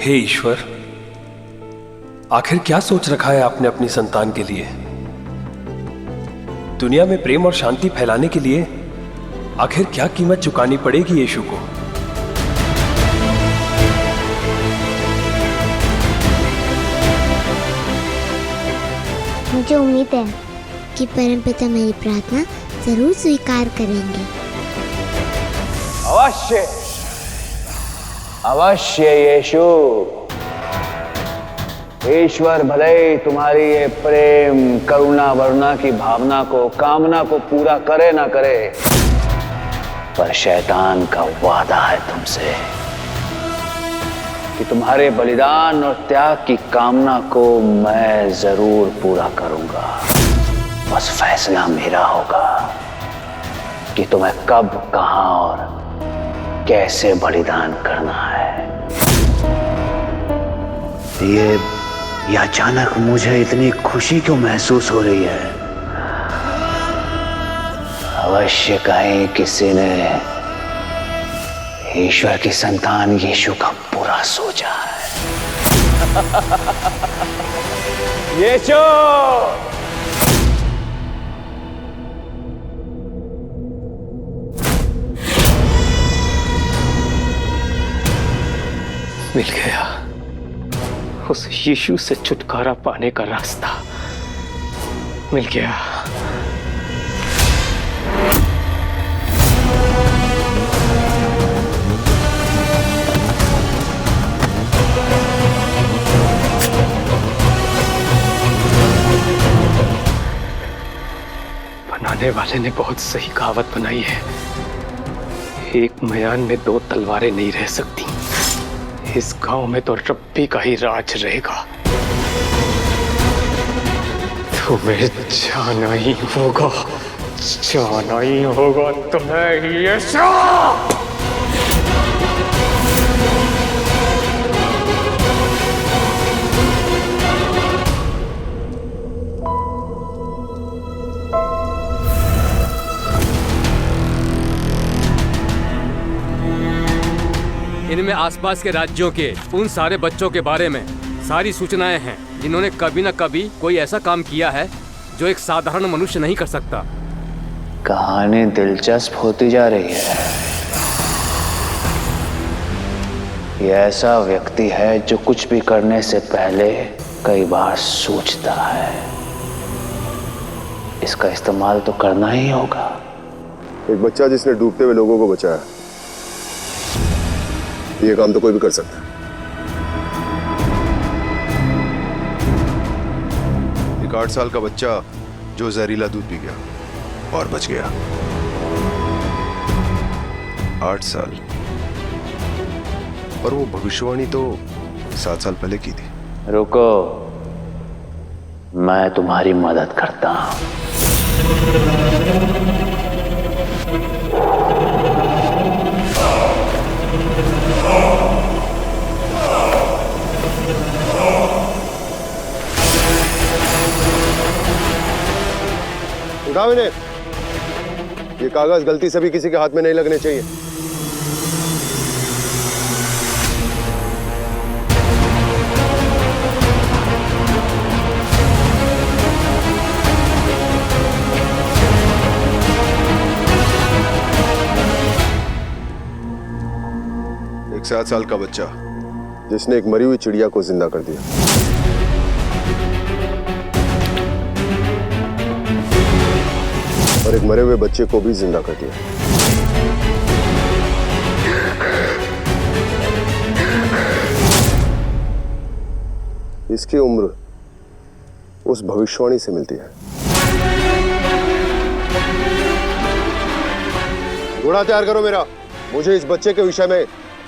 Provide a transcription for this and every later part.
हे ईश्वर, आखिर क्या सोच रखा है आपने अपनी संतान के लिए? दुनिया में प्रेम और शांति फैलाने के लिए आखिर क्या कीमत चुकानी पड़ेगी यीशु को? मुझे उम्मीद है कि परमपिता मेरी प्रार्थना जरूर स्वीकार करेंगे। अवश्य अवश्य यीशु। ईश्वर भले ही तुम्हारी ये प्रेम करुणा वरुणा की भावना को कामना को पूरा करे ना करे, पर शैतान का वादा है तुमसे कि तुम्हारे बलिदान और त्याग की कामना को मैं जरूर पूरा करूंगा। बस फैसला मेरा होगा कि तुम्हें कब, कहां और कैसे बलिदान करना है। ये अचानक मुझे इतनी खुशी क्यों महसूस हो रही है? अवश्य कहीं किसी ने ईश्वर की संतान यीशु का बुरा सोचा है। यीशु! मिल गया उस यीशु से छुटकारा पाने का रास्ता। मिल गया। बनाने वाले ने बहुत सही कहावत बनाई है, एक मयान में दो तलवारें नहीं रह सकती। इस गांव में तो रब्बी का ही राज रहेगा। तुम्हें जाना ही होगा, जाना ही होगा तुम्हें यीशु। इनमें आसपास के राज्यों के उन सारे बच्चों के बारे में सारी सूचनाएं हैं जिन्होंने कभी न कभी कोई ऐसा काम किया है जो एक साधारण मनुष्य नहीं कर सकता। कहानी दिलचस्प होती जा रही है। यह ऐसा व्यक्ति है जो कुछ भी करने से पहले कई बार सोचता है। इसका इस्तेमाल तो करना ही होगा। एक बच्चा जिसने डूबते हुए लोगों को बचाया, ये काम तो कोई भी कर सकता है। एक 8 साल का बच्चा जो जहरीला दूध पी गया और बच गया। 8 साल। और वो भविष्यवाणी तो 7 साल पहले की थी। रुको, मैं तुम्हारी मदद करता हूं। उठाओ इन्हें। ये कागज गलती से भी किसी के हाथ में नहीं लगने चाहिए। एक 7 साल का बच्चा जिसने एक मरी हुई चिड़िया को जिंदा कर दिया। और एक मरे हुए बच्चे को भी जिंदा कर दिया। इसकी उम्र उस भविष्यवाणी से मिलती है। घोड़ा तैयार करो मेरा। मुझे इस बच्चे के विषय में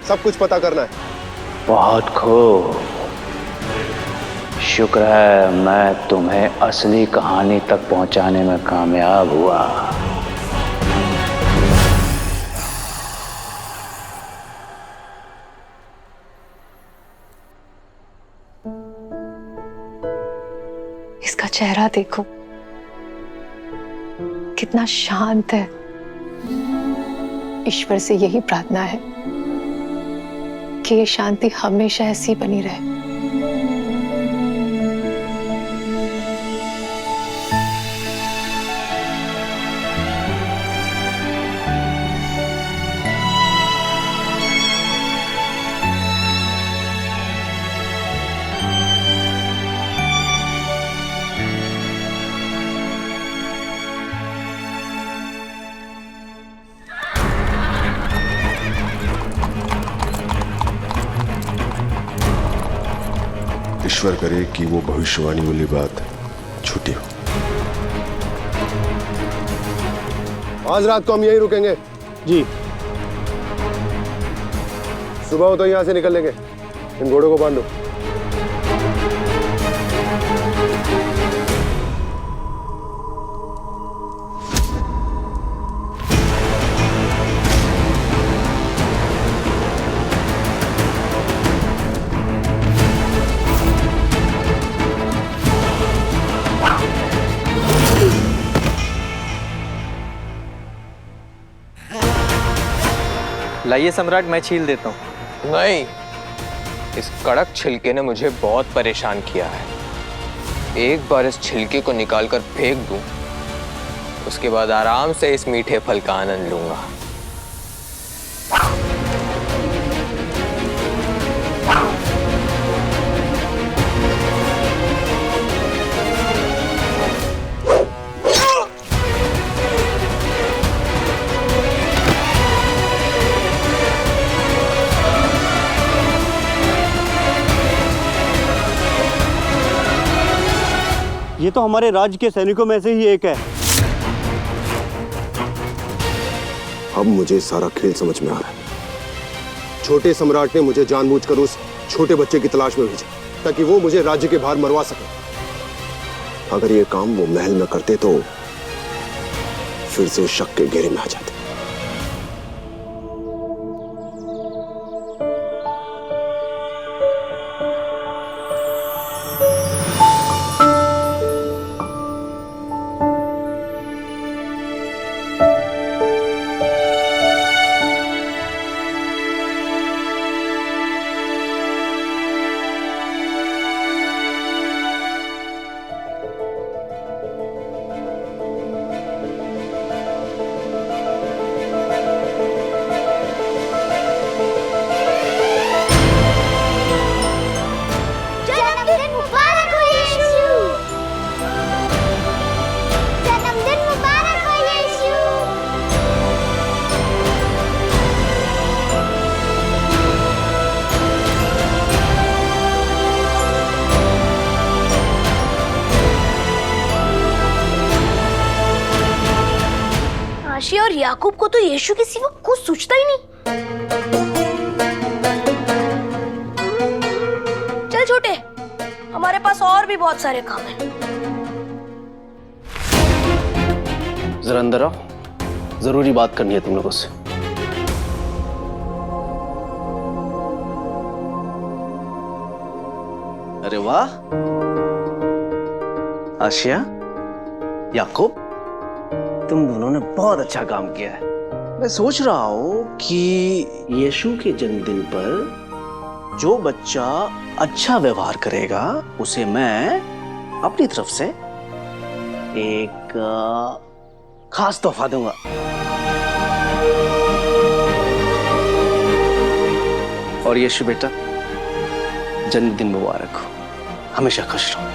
सब कुछ पता करना है। बहुत खूब। शुक्र है मैं तुम्हें असली कहानी तक पहुंचाने में कामयाब हुआ। इसका चेहरा देखो, कितना शांत है। ईश्वर से यही प्रार्थना है कि ये शांति हमेशा ऐसी बनी रहे। ईश्वर करे कि वो भविष्यवाणी वाली बात छूटी हो। आज रात को हम यहीं रुकेंगे। जी। सुबह हो तो यहां से निकल लेंगे। इन घोड़ों को बांधो। लाइए सम्राट, मैं छील देता हूँ। नहीं, इस कड़क छिलके ने मुझे बहुत परेशान किया है। एक बार इस छिलके को निकालकर फेंक दूं, उसके बाद आराम से इस मीठे फल का आनंद लूंगा। ये तो हमारे राज्य के सैनिकों में से ही एक है। अब मुझे सारा खेल समझ में आ रहा है। छोटे सम्राट ने मुझे जानबूझकर उस छोटे बच्चे की तलाश में भेजा ताकि वो मुझे राज्य के बाहर मरवा सके। अगर ये काम वो महल में करते तो फिर से शक के घेरे में आ जाते। और याकूब को तो यीशु के सिवा कुछ सोचता ही नहीं। चल छोटे, हमारे पास और भी बहुत सारे काम हैं। जरा अंदर आओ, जरूरी बात करनी है तुम लोगों से। अरे वाह, आशिया, याकूब, तुम दोनों ने बहुत अच्छा काम किया है। मैं सोच रहा हूं कि यीशु के जन्मदिन पर जो बच्चा अच्छा व्यवहार करेगा उसे मैं अपनी तरफ से एक खास तोहफा दूंगा। और यीशु बेटा, जन्मदिन मुबारक हो, हमेशा खुश रहो।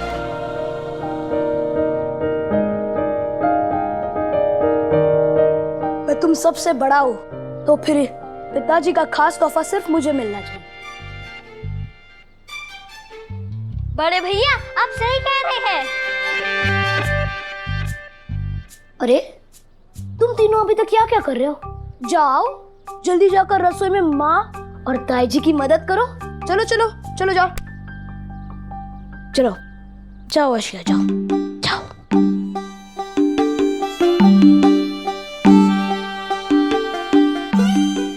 मैं तुम सबसे बड़ा हूँ, तो फिर पिताजी का खास तोहफा सिर्फ मुझे मिलना चाहिए। बड़े भैया, आप सही कह रहे हैं। अरे तुम तीनों अभी तक क्या कर रहे हो? जाओ जल्दी जाकर रसोई में माँ और ताई जी की मदद करो। चलो चलो चलो, जाओ चलो, जाओ आशिया, जाओ जाओ।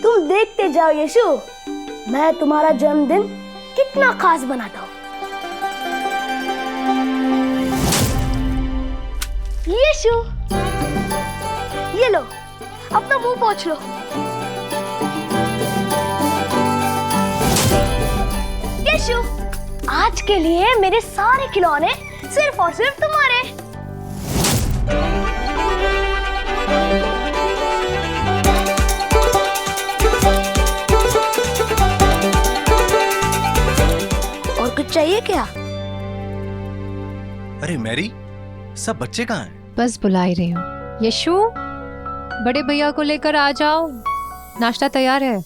तुम देखते जाओ यीशु, मैं तुम्हारा जन्मदिन कितना खास बनाता हूँ। यीशु, ये लो, अपना मुंह पोंछ लो। यीशु, आज के लिए मेरे सारे खिलौने सिर्फ और सिर्फ तुम्हारे। और कुछ चाहिए क्या? अरे मैरी, सब बच्चे कहाँ हैं? बस बुला ही रही हूँ। यीशु, बड़े भैया को लेकर आ जाओ, नाश्ता तैयार है।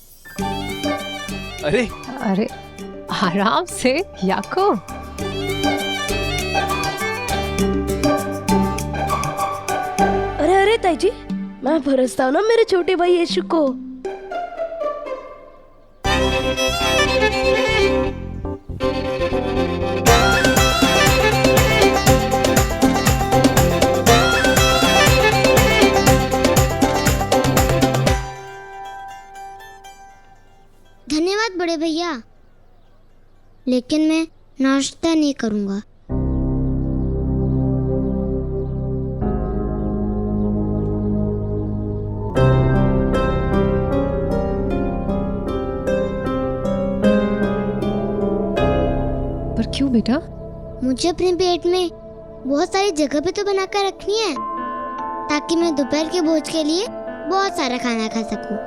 अरे अरे आराम से याको। अरे अरे ताई जी, मैं भरोसा हूँ ना मेरे छोटे भाई यीशु को। धन्यवाद बड़े भैया, लेकिन मैं नाश्ता नहीं करूंगा। पर क्यों बेटा? मुझे अपने पेट में बहुत सारी जगह पे तो बनाकर रखनी है, ताकि मैं दोपहर के भोज के लिए बहुत सारा खाना खा सकूं।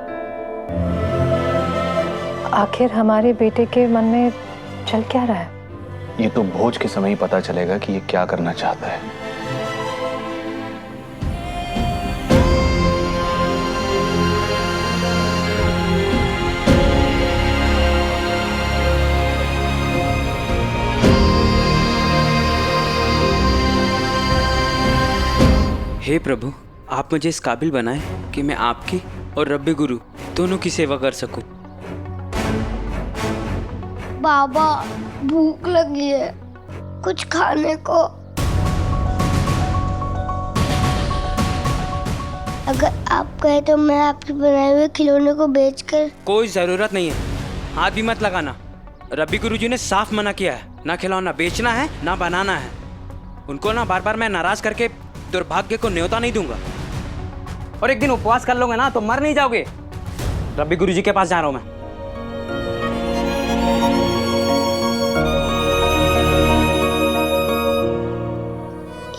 आखिर हमारे बेटे के मन में चल क्या रहा है? ये तो भोज के समय ही पता चलेगा कि ये क्या करना चाहता है। हे प्रभु, आप मुझे इस काबिल बनाए कि मैं आपकी और रब्बी गुरु दोनों की सेवा कर सकूं। बाबा, भूख लगी है, कुछ खाने को। अगर आप कहे तो मैं आपके बनाए हुए खिलौने को बेचकर। कोई जरूरत नहीं है, हाथ भी मत लगाना। रब्बी गुरुजी ने साफ मना किया है, ना खिलौना बेचना है ना बनाना है। उनको ना बार बार मैं नाराज करके दुर्भाग्य को न्योता नहीं दूंगा। और एक दिन उपवास कर लोगे ना तो मर नहीं जाओगे। रब्बी गुरुजी के पास जा रहा हूं मैं।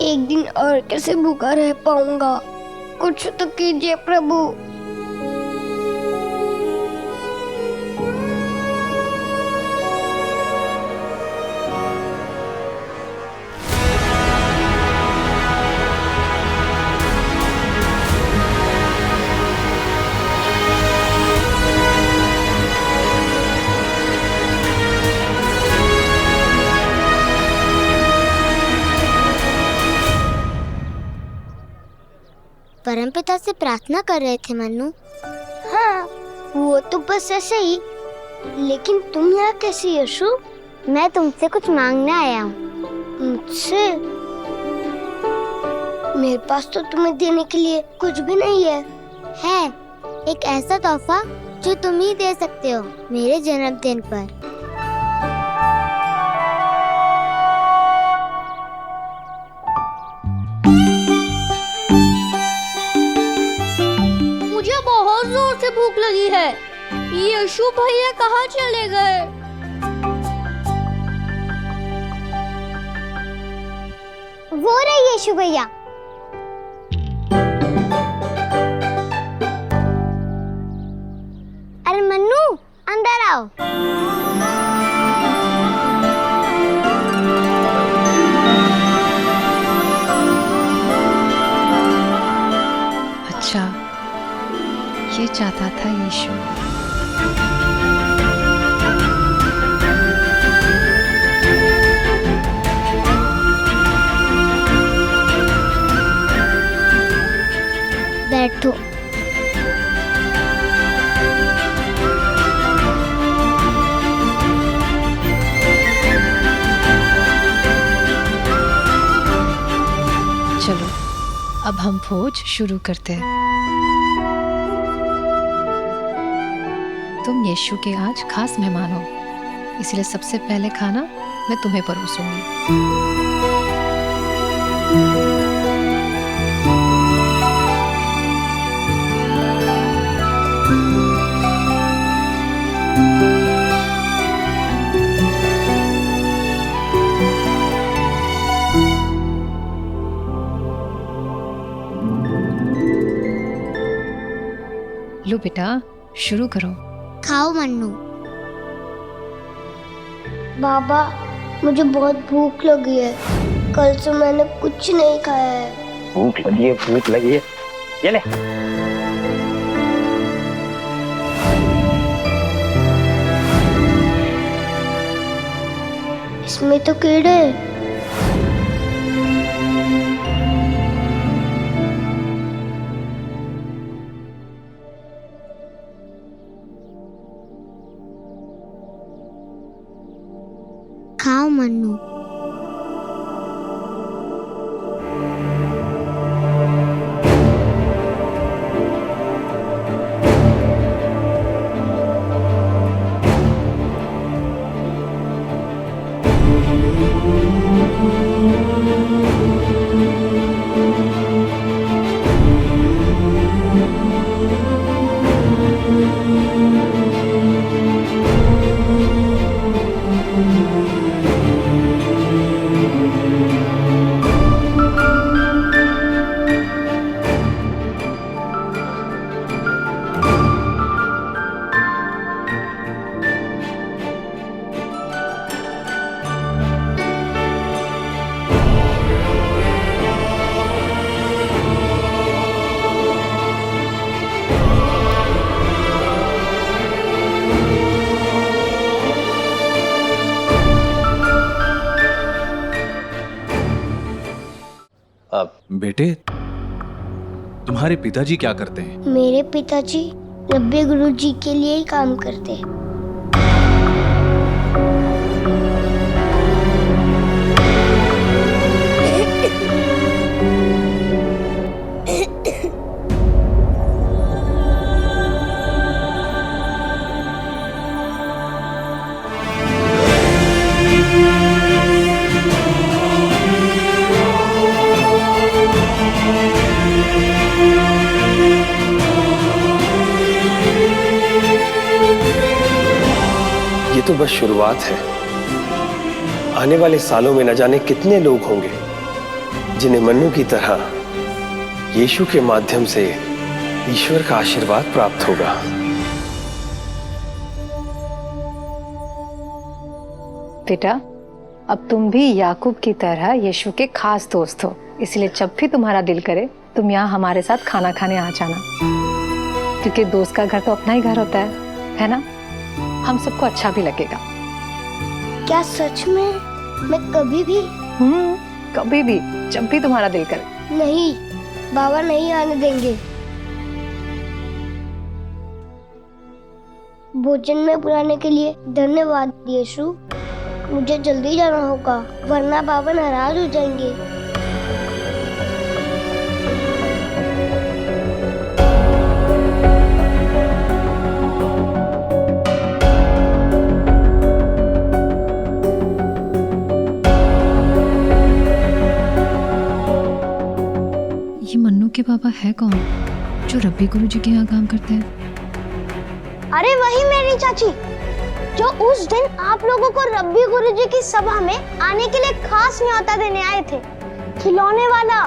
एक दिन और कैसे भूखा रह पाऊंगा? कुछ तो कीजिए प्रभु। परमपिता से प्रार्थना कर रहे थे मन्नू। हाँ, वो तो बस ऐसे ही। लेकिन तुम यहाँ कैसे यीशु? मैं तुमसे कुछ मांगने आया हूँ। मुझसे? मेरे पास तो तुम्हें देने के लिए कुछ भी नहीं है। है एक ऐसा तोहफा जो तुम ही दे सकते हो मेरे जन्मदिन पर। मुझे बहुत जोर से भूख लगी है। यीशु भैया कहाँ चले गए? वो रहे यीशु भैया। अरे मन्नू, अंदर आओ। अच्छा, ये चाहता था यीशु। बैठो। चलो, अब हम भोज शुरू करते हैं। तुम यीशु के आज खास मेहमान हो, इसलिए सबसे पहले खाना मैं तुम्हें परोसूंगी। लो बेटा, शुरू करो। खाओ मन्नू। बाबा, मुझे बहुत भूख लगी है। कल से मैंने कुछ नहीं खाया है। भूख लगी है, भूख लगी है, ये ले। इसमें तो कीड़े हैं। खाओ मन्नू। बेटे, तुम्हारे पिताजी क्या करते हैं? मेरे पिताजी रब्बी गुरुजी के लिए ही काम करते हैं। ये तो बस शुरुआत है। आने वाले सालों में न जाने कितने लोग होंगे जिन्हें मन्नू की तरह यीशु के माध्यम से ईश्वर का आशीर्वाद प्राप्त होगा। बेटा, अब तुम भी याकूब की तरह यीशु के खास दोस्त हो, इसलिए जब भी तुम्हारा दिल करे तुम यहाँ हमारे साथ खाना खाने आ जाना, क्योंकि दोस्त का घर तो अपना ही घर होता है ना? हम सबको अच्छा भी लगेगा। क्या सच में? मैं कभी भी? कभी भी, जब भी तुम्हारा दिल करे। नहीं, बाबा नहीं आने देंगे। भोजन में बुलाने के लिए धन्यवाद यीशु। मुझे जल्दी जाना होगा, वरना बाबा नाराज हो जाएंगे। ये मन्नू के पापा है कौन जो रब्बी गुरुजी के यहाँ काम करते हैं? अरे वही मेरी चाची, जो उस दिन आप लोगों को रब्बी गुरुजी की सभा में आने के लिए खास न्योता देने आए थे, खिलौने वाला।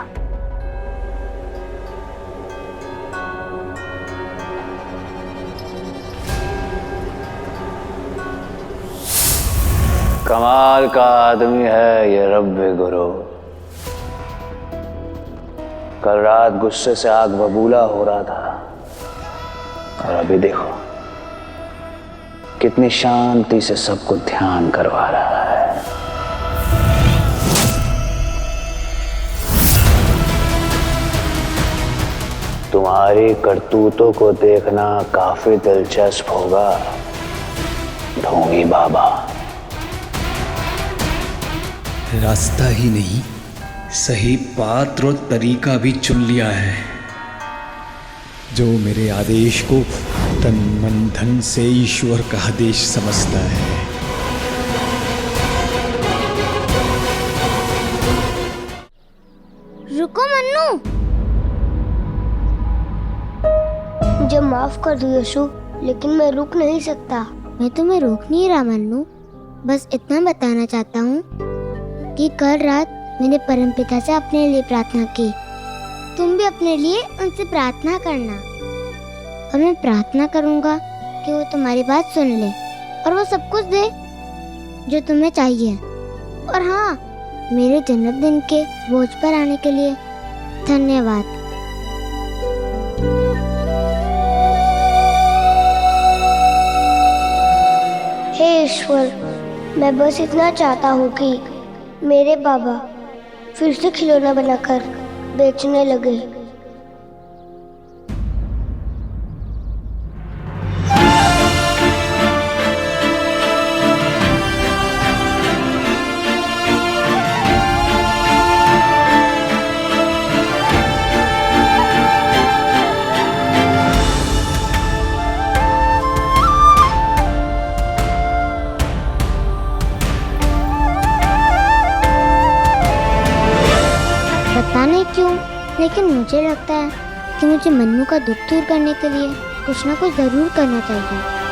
कमाल का आदमी है ये रब्बी गुरु। कल रात गुस्से से आग बबूला हो रहा था, और अभी देखो कितनी शांति से सबको ध्यान करवा रहा है। तुम्हारी करतूतों को देखना काफी दिलचस्प होगा ढोंगी बाबा। रास्ता ही नहीं, सही पात्र और तरीका भी चुन लिया है, जो मेरे आदेश को तन मन धन से ईश्वर का आदेश समझता है। रुको मन्नू, मुझे माफ कर दो यीशु, लेकिन मैं रुक नहीं सकता। मैं तुम्हें रोक नहीं रहा मन्नू, बस इतना बताना चाहता हूँ कि कल रात मैंने परमपिता से अपने लिए प्रार्थना की। तुम भी अपने लिए उनसे प्रार्थना करना। और मैं प्रार्थना करूँगा कि वो तुम्हारी बात सुन ले और वो सब कुछ दे जो तुम्हें चाहिए। और हाँ, मेरे जन्मदिन के भोज पर आने के लिए धन्यवाद। हे ईश्वर, मैं बस इतना चाहता हूँ कि मेरे बाबा फिर से खिलौना बनाकर बेचने लगे। पता नहीं क्यों, लेकिन मुझे लगता है कि मुझे मन्नू का दुख दूर करने के लिए कुछ ना कुछ जरूर करना चाहिए।